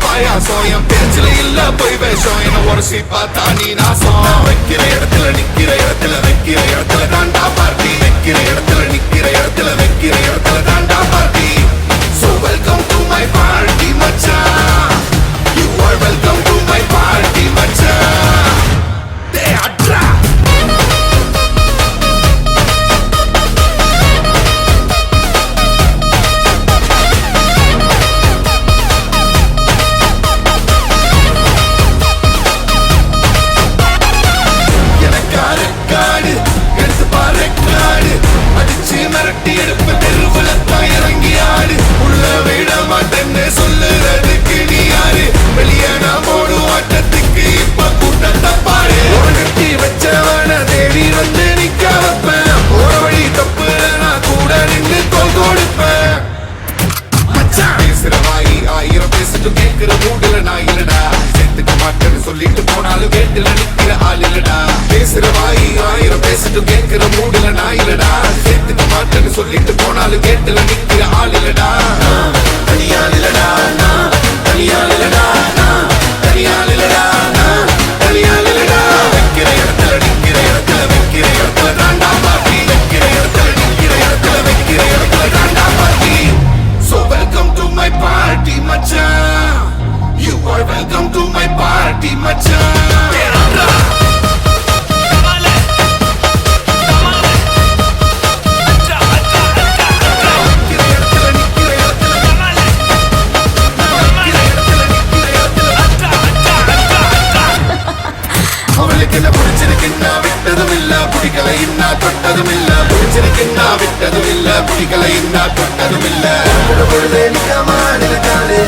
பாயாசம் பேச்சுல இல்ல போய் வேஷம் என்ன உரசி பார்த்தா நீ நாசம் வைக்கிற இடத்துல நிக்கிற இடத்துல வைக்கிற இடத்துல தாண்டா பார்ட்டி வைக்கிற இடத்துல நிக்கிற இடத்துல வைக்கிற இடத்துல தாண்டா party So welcome to my party மச்சான் You are welcome to my party மச்சான் They are drunk சொல்லிட்டு போனாலும் கேட்டுல நிக்கிற ஆள் இல்லடா பேசுற வாயி ஆயிரம் பேசிட்டு கேட்கிற மூடுல நான் இல்லடா சேர்த்துக்க மாட்டேன்னு சொல்லிட்டு போனாலும் கேட்டுல நிக்கிற ஆள் இல்லடா தனியால் இல்லடா தனியால் இல்லடா தனியால் இல்லடா தனியால் இல்லடா வைக்கிற இடத்துல நிக்கிற இடத்துல வைக்கிற இடத்துல தாண்டா பார்ட்டி வைக்கிற இடத்துல நிக்கிற இடத்துல வைக்கிற இடத்துல தாண்டா party So welcome to my party மச்சான் You are welcome to my party, machan. அவளுக்கு பிடிச்சிருக்குன்னா விட்டதும் இல்ல பிடிக்கல இன்னா தொட்டதும் இல்ல பிடிச்சிருக்குன்னா விட்டதும் இல்ல பிடிக்கல இன்னா தொட்டதும் இல்ல பொழுதே நிக்காம நிலக்காலே